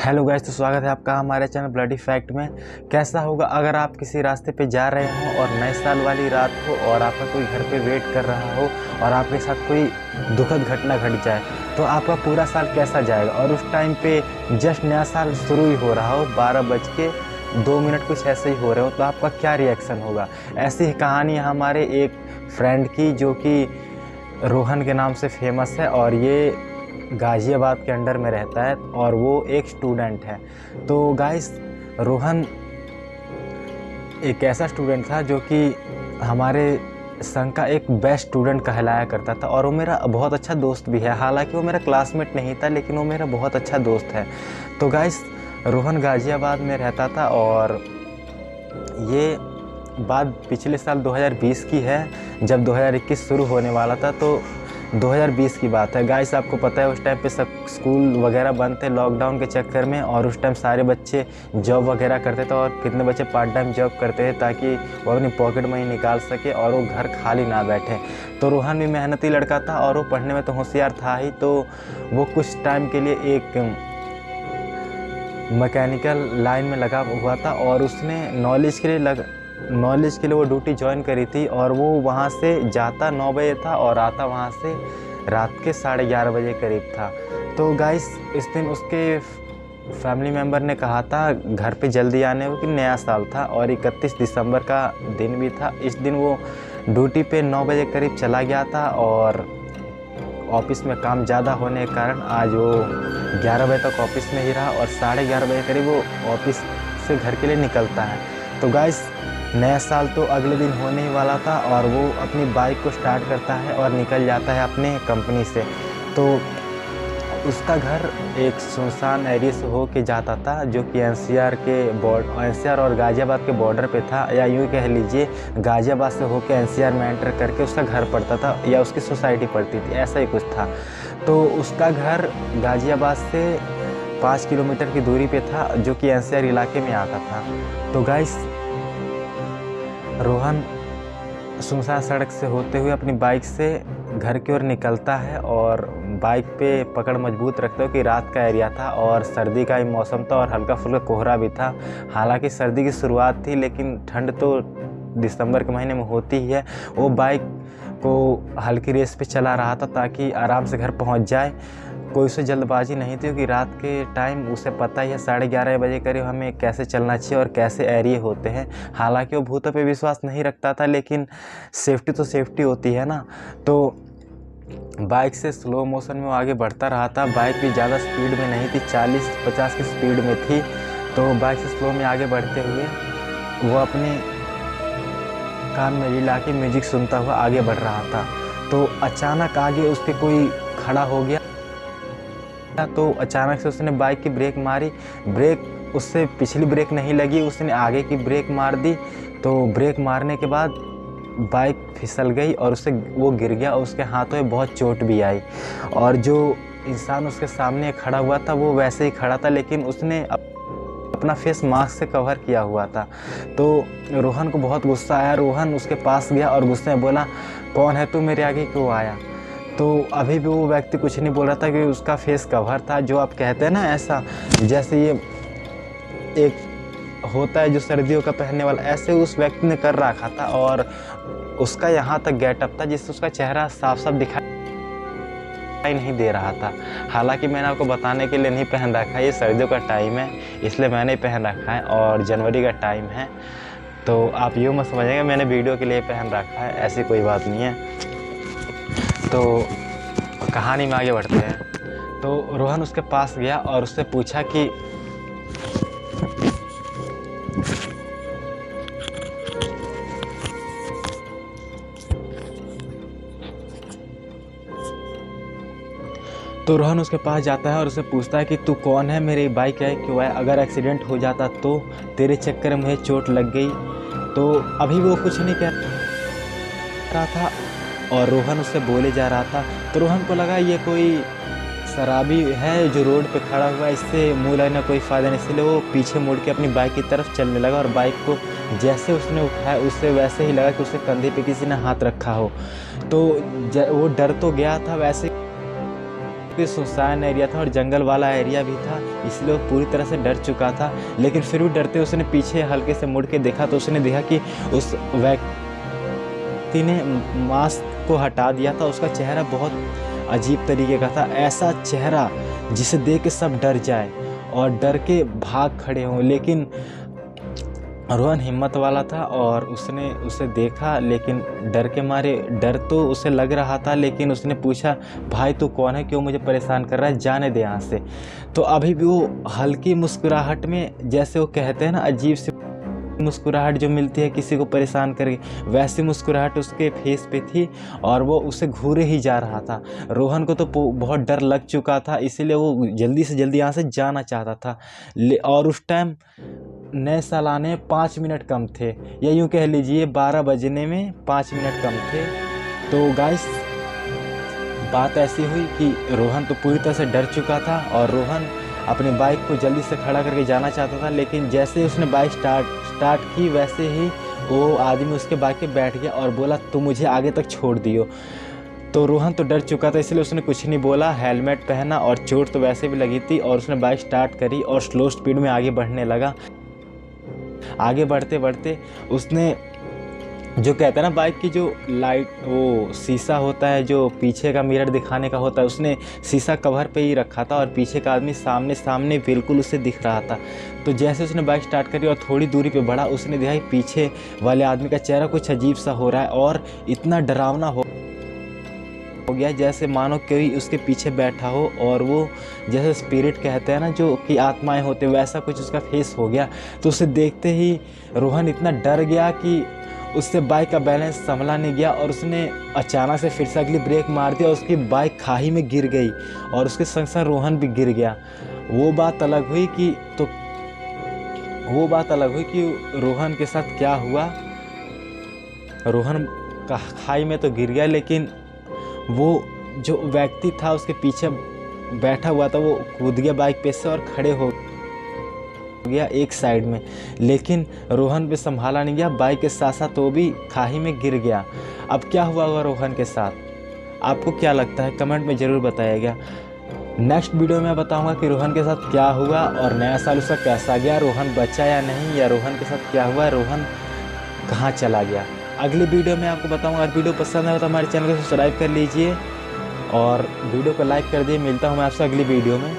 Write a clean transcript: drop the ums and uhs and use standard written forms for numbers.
Hello guys, तो स्वागत है आपका हमारे चैनल ब्लडी फैक्ट में। कैसा होगा अगर आप किसी रास्ते पे जा रहे हो और नए साल वाली रात हो और आपका कोई घर पे वेट कर रहा हो और आपके साथ कोई दुखद घटना घट जाए, तो आपका पूरा साल कैसा जाएगा। और उस टाइम पे जस्ट नया साल शुरू ही हो रहा हो, 12:02 कुछ ऐसे ही हो रहे हो, तो आपका क्या रिएक्शन होगा। ऐसी ही कहानी है हमारे एक फ्रेंड की, जो कि रोहन के नाम से फेमस है और ये गाज़ियाबाद के अंडर में रहता है और वो एक स्टूडेंट है। तो गाइस, रोहन एक ऐसा स्टूडेंट था जो कि हमारे संघ का एक बेस्ट स्टूडेंट कहलाया करता था और वो मेरा बहुत अच्छा दोस्त भी है। हालांकि वो मेरा क्लासमेट नहीं था, लेकिन वो मेरा बहुत अच्छा दोस्त है। तो गाइस, रोहन गाज़ियाबाद में रहता था और ये बात पिछले साल 2020 की है, जब 2021 शुरू होने वाला था। तो 2020 की बात है गाइस। आपको पता है उस टाइम पे सब स्कूल वगैरह बंद थे लॉकडाउन के चक्कर में, और उस टाइम सारे बच्चे जॉब वगैरह करते थे और कितने बच्चे पार्ट टाइम जॉब करते थे ताकि वो अपनी पॉकेट मनी निकाल सके और वो घर खाली ना बैठे। तो रोहन भी मेहनती लड़का था और वो पढ़ने में तो होशियार था ही। तो वो कुछ टाइम के लिए एक मैकेनिकल लाइन में लगा हुआ था और उसने नॉलेज के लिए वो ड्यूटी ज्वाइन करी थी। और वो वहाँ से जाता 9 बजे था और आता वहाँ से रात के 11:30 बजे करीब था। तो गाइस, इस दिन उसके फैमिली मेम्बर ने कहा था घर पे जल्दी आने को, कि नया साल था और 31 दिसंबर का दिन भी था। इस दिन वो ड्यूटी पे 9 बजे करीब चला गया था और ऑफिस में काम ज़्यादा होने के कारण आज वो 11 बजे तक ऑफिस में ही रहा और 11:30 बजे करीब वो ऑफिस से घर के लिए निकलता है। तो गाइस, नया साल तो अगले दिन होने ही वाला था और वो अपनी बाइक को स्टार्ट करता है और निकल जाता है अपने कंपनी से। तो उसका घर एक सुनसान एरिया से होके जाता था, जो कि एनसीआर और गाज़ियाबाद के बॉर्डर पे था, या यूँ कह लीजिए गाज़ियाबाद से होके एनसीआर में एंटर करके उसका घर पड़ता था या उसकी सोसाइटी पड़ती थी, ऐसा ही कुछ था। तो उसका घर गाज़ियाबाद से 5 किलोमीटर की दूरी पे था, जो कि एनसीआर इलाके में आता था। तो गाइस, रोहन सुनसान सड़क से होते हुए अपनी बाइक से घर की ओर निकलता है और बाइक पे पकड़ मजबूत रखते हो कि रात का एरिया था और सर्दी का ही मौसम था और हल्का फुल्का कोहरा भी था। हालांकि सर्दी की शुरुआत थी, लेकिन ठंड तो दिसंबर के महीने में होती ही है। वो बाइक को हल्की रेस पे चला रहा था ताकि आराम से घर पहुंच जाए। कोई उसे जल्दबाजी नहीं थी, क्योंकि रात के टाइम उसे पता ही है 11:30 बजे करीब हमें कैसे चलना चाहिए और कैसे एरिया होते हैं। हालांकि वो भूतों पे विश्वास नहीं रखता था, लेकिन सेफ्टी तो सेफ्टी होती है ना। तो बाइक से स्लो मोशन में वो आगे बढ़ता रहा था। बाइक भी ज़्यादा स्पीड में नहीं थी, 40-50 की स्पीड में थी। तो बाइक से स्लो में आगे बढ़ते हुए वो अपने कान में लीड लाके म्यूजिक सुनता हुआ आगे बढ़ रहा था। तो अचानक आगे उसके कोई खड़ा हो गया। तो अचानक से उसने बाइक की ब्रेक मारी। ब्रेक उससे पिछली ब्रेक नहीं लगी, उसने आगे की ब्रेक मार दी। तो ब्रेक मारने के बाद बाइक फिसल गई और वो गिर गया और उसके हाथों में बहुत चोट भी आई। और जो इंसान उसके सामने खड़ा हुआ था वो वैसे ही खड़ा था, लेकिन उसने अपना फेस मास्क से कवर किया हुआ था। तो रोहन को बहुत गुस्सा आया। रोहन उसके पास गया और गुस्से में बोला, कौन है तू, मेरे आगे क्यों आया। तो अभी भी वो व्यक्ति कुछ नहीं बोल रहा था, क्योंकि उसका फेस कवर था। जो आप कहते हैं ना, ऐसा जैसे ये एक होता है जो सर्दियों का पहनने वाला, ऐसे उस व्यक्ति ने कर रखा था और उसका यहाँ तक गेटअप था जिससे उसका चेहरा साफ साफ दिखाई नहीं दे रहा था। हालांकि मैंने आपको बताने के लिए नहीं पहन रखा है, ये सर्दियों का टाइम है इसलिए मैंने पहन रखा है और जनवरी का टाइम है। तो आप यूँ मत समझिएगा मैंने वीडियो के लिए पहन रखा है, ऐसी कोई बात नहीं है। तो कहानी में आगे बढ़ते हैं। तो रोहन उसके पास गया और उससे पूछा कि तो रोहन उसके पास जाता है और उससे पूछता है कि तू कौन है, मेरी बाइक है क्यों है, अगर एक्सीडेंट हो जाता तो, तेरे चक्कर में मुझे चोट लग गई। तो अभी वो कुछ नहीं कह रहा था और रोहन उससे बोले जा रहा था। तो रोहन को लगा ये कोई शराबी है जो रोड पे खड़ा हुआ है, इससे मुँह लगना कोई फ़ायदा नहीं, इसलिए वो पीछे मुड़ के अपनी बाइक की तरफ चलने लगा। और बाइक को जैसे उसने उठाया उससे वैसे ही लगा कि उसके कंधे पे किसी ने हाथ रखा हो। तो वो डर तो गया था, वैसे क्योंकि सुनसान एरिया था और जंगल वाला एरिया भी था, इसलिए वो पूरी तरह से डर चुका था। लेकिन फिर भी डरते उसने पीछे हल्के से मुड़ के देखा तो उसने देखा कि उस व्यक्ति ने मास्क को हटा दिया था। उसका चेहरा बहुत अजीब तरीके का था, ऐसा चेहरा जिसे देख के सब डर जाए और डर के भाग खड़े हों। लेकिन रोहन हिम्मत वाला था और उसने उसे देखा, लेकिन डर के मारे, डर तो उसे लग रहा था, लेकिन उसने पूछा, भाई तू कौन है, क्यों मुझे परेशान कर रहा है, जाने दे यहाँ से। तो अभी भी वो हल्की मुस्कुराहट में, जैसे वो कहते हैं ना अजीब सी मुस्कुराहट जो मिलती है किसी को परेशान करके, वैसी मुस्कुराहट उसके फेस पे थी और वो उसे घूरे ही जा रहा था। रोहन को तो बहुत डर लग चुका था, इसीलिए वो जल्दी से जल्दी यहाँ से जाना चाहता था। और उस टाइम नए साल आने 5 मिनट कम थे, या यूँ कह लीजिए 12 बजने में 5 मिनट कम थे। तो गाइस बात ऐसी हुई कि रोहन तो पूरी तरह से डर चुका था और रोहन अपनी बाइक को जल्दी से खड़ा करके जाना चाहता था। लेकिन जैसे ही उसने बाइक स्टार्ट की, वैसे ही वो आदमी उसके बाइक पे बैठ गया और बोला, तू मुझे आगे तक छोड़ दियो। तो रोहन तो डर चुका था, इसलिए उसने कुछ नहीं बोला, हेलमेट पहना और चोट तो वैसे भी लगी थी और उसने बाइक स्टार्ट करी और स्लो स्पीड में आगे बढ़ने लगा। आगे बढ़ते बढ़ते उसने, जो कहते हैं ना बाइक की जो लाइट, वो शीशा होता है जो पीछे का मिरर दिखाने का होता है, उसने शीशा कवर पे ही रखा था और पीछे का आदमी सामने सामने बिल्कुल उसे दिख रहा था। तो जैसे उसने बाइक स्टार्ट करी और थोड़ी दूरी पे बढ़ा, उसने देखा कि पीछे वाले आदमी का चेहरा कुछ अजीब सा हो रहा है और इतना डरावना हो गया जैसे मानो कोई उसके पीछे बैठा हो और वो, जैसे स्पिरिट कहते हैं ना जो कि आत्माएं होते, वैसा कुछ उसका फेस हो गया। तो उसे देखते ही रोहन इतना डर गया कि उससे बाइक का बैलेंस संभला नहीं गया और उसने अचानक से फिर से अगली ब्रेक मार दी और उसकी बाइक खाई में गिर गई और उसके संग संग रोहन भी गिर गया। वो बात अलग हुई कि रोहन के साथ क्या हुआ। रोहन खाई में तो गिर गया, लेकिन वो जो व्यक्ति था उसके पीछे बैठा हुआ था, वो कूद गया बाइक पे से और खड़े हो गया एक साइड में। लेकिन रोहन पे संभाला नहीं गया, बाइक के साथ साथ वो भी खाई में गिर गया। अब क्या हुआ होगा रोहन के साथ, आपको क्या लगता है, कमेंट में ज़रूर बताइएगा। नेक्स्ट वीडियो में बताऊंगा कि रोहन के साथ क्या हुआ और नया साल उसका कैसा गया, रोहन बचा या नहीं, या रोहन के साथ क्या हुआ, रोहन कहाँ चला गया। अगली वीडियो में आपको बताऊंगा। अगर वीडियो पसंद आए तो हमारे चैनल को सब्सक्राइब कर लीजिए और वीडियो को लाइक कर दिए। मिलता हूँ मैं आपसे अगली वीडियो में।